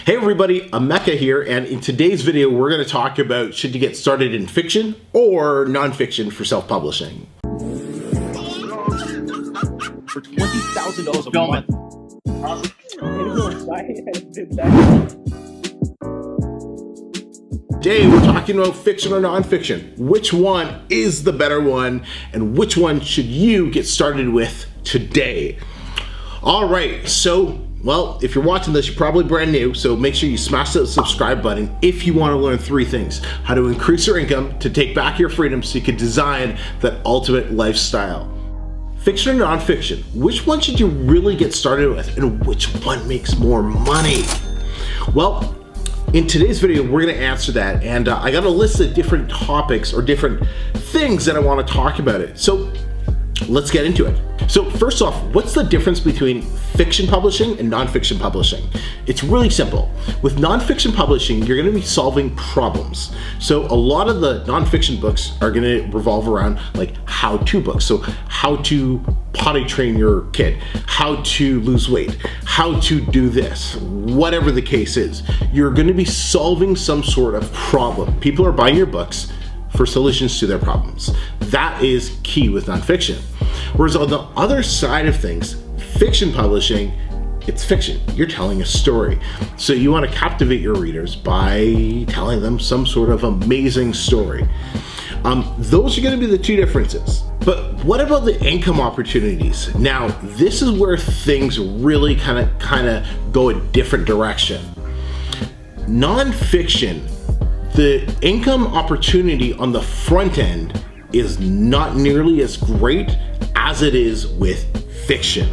Hey everybody, Emeka here, and in today's video we're going to talk about should you get started in fiction or nonfiction for self-publishing. For $20,000 a month. Today we're talking about fiction or nonfiction. Which one is the better one, and which one should you get started with today? Alright, so well, if you're watching this, you're probably brand new, so make sure you smash that subscribe button if you want to learn 3 things. How to increase your income, to take back your freedom so you can design that ultimate lifestyle. Fiction or nonfiction, which one should you really get started with, and which one makes more money? Well, in today's video, we're going to answer that, and I got a list of different topics or different things that I want to talk about it. So let's get into it. So first off, what's the difference between fiction publishing and nonfiction publishing? It's really simple. With nonfiction publishing, you're going to be solving problems. So a lot of the nonfiction books are going to revolve around like how-to books. So how to potty train your kid, how to lose weight, how to do this, whatever the case is. You're going to be solving some sort of problem. People are buying your books for solutions to their problems. That is key with nonfiction. Whereas on the other side of things, fiction publishing, it's fiction. You're telling a story. So you want to captivate your readers by telling them some sort of amazing story. Those are going to be the 2 differences. But what about the income opportunities? Now, this is where things really kind of go a different direction. Nonfiction, the income opportunity on the front end is not nearly as great as it is with fiction.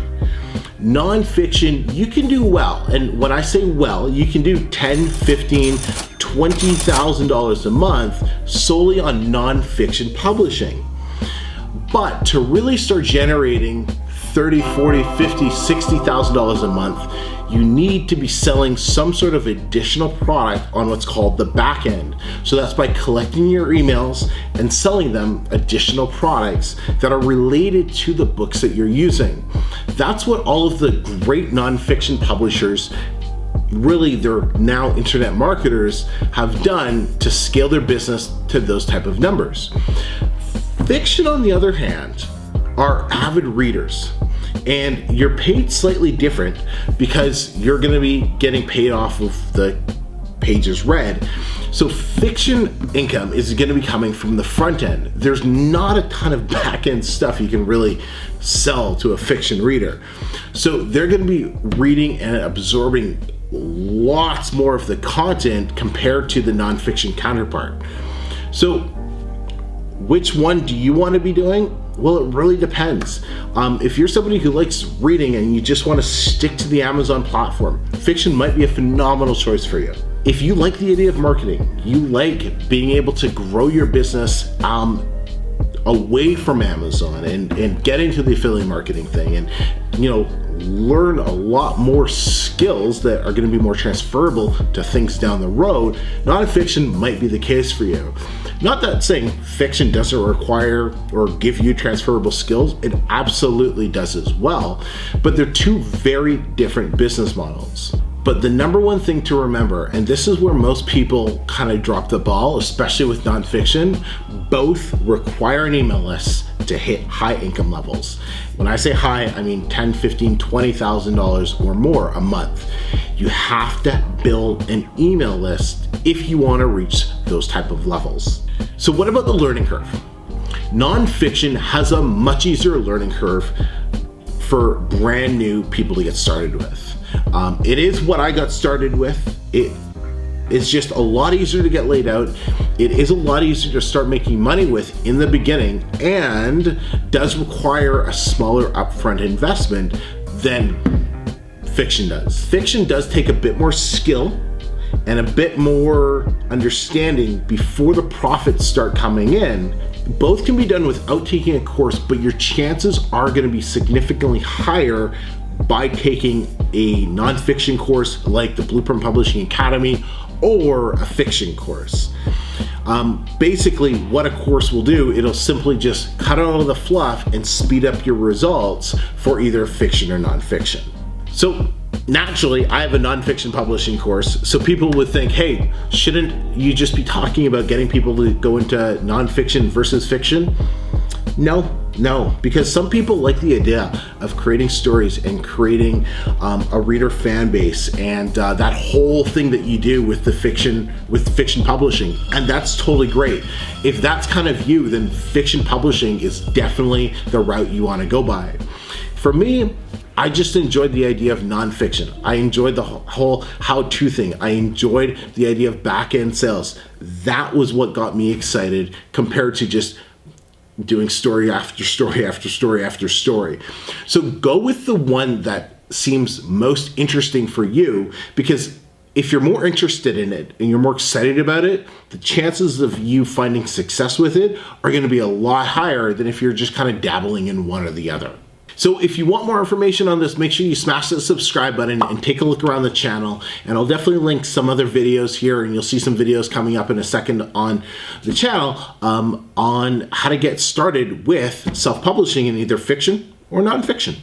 Nonfiction, you can do well, and when I say well, you can do $10,000, $15,000, $20,000 a month solely on nonfiction publishing. But to really start generating $30,000, $40,000, $50,000, $60,000 a month, you need to be selling some sort of additional product on what's called the back end. So that's by collecting your emails and selling them additional products that are related to the books that you're using. That's what all of the great nonfiction publishers, really they're now internet marketers, have done to scale their business to those type of numbers. Fiction, on the other hand, are avid readers. And you're paid slightly different because you're going to be getting paid off of the pages read. So fiction income is going to be coming from the front end. There's not a ton of back end stuff you can really sell to a fiction reader. So they're going to be reading and absorbing lots more of the content compared to the nonfiction counterpart. So which one do you want to be doing? Well, it really depends. If you're somebody who likes reading and you just want to stick to the Amazon platform, fiction might be a phenomenal choice for you. If you like the idea of marketing, you like being able to grow your business away from Amazon and get into the affiliate marketing thing and, learn a lot more skills that are going to be more transferable to things down the road, nonfiction might be the case for you. Not that saying fiction doesn't require or give you transferable skills, it absolutely does as well, but they're 2 very different business models. But the number one thing to remember, and this is where most people kind of drop the ball, especially with nonfiction, both require an email list to hit high income levels. When I say high, I mean $10,000, $15,000, $20,000 or more a month. You have to build an email list if you want to reach those type of levels. So what about the learning curve? Nonfiction has a much easier learning curve for brand new people to get started with. It is what I got started with. It is just a lot easier to get laid out. It is a lot easier to start making money with in the beginning and does require a smaller upfront investment than fiction does. Fiction does take a bit more skill and a bit more understanding before the profits start coming in. Both can be done without taking a course, but your chances are going to be significantly higher by taking a nonfiction course like the Blueprint Publishing Academy or a fiction course. Basically what a course will do, it'll simply just cut out all the fluff and speed up your results for either fiction or nonfiction. So Naturally, I have a nonfiction publishing course, so people would think, hey, shouldn't you just be talking about getting people to go into nonfiction versus fiction? No, because some people like the idea of creating stories and creating a reader fan base and that whole thing that you do with fiction publishing, and that's totally great. If that's kind of you, then fiction publishing is definitely the route you want to go by. For me, I just enjoyed the idea of nonfiction. I enjoyed the whole how-to thing. I enjoyed the idea of back-end sales. That was what got me excited compared to just doing story after story after story after story. So go with the one that seems most interesting for you, because if you're more interested in it and you're more excited about it, the chances of you finding success with it are going to be a lot higher than if you're just kind of dabbling in one or the other. So if you want more information on this, make sure you smash that subscribe button and take a look around the channel. And I'll definitely link some other videos here, and you'll see some videos coming up in a second on the channel on how to get started with self-publishing in either fiction or nonfiction.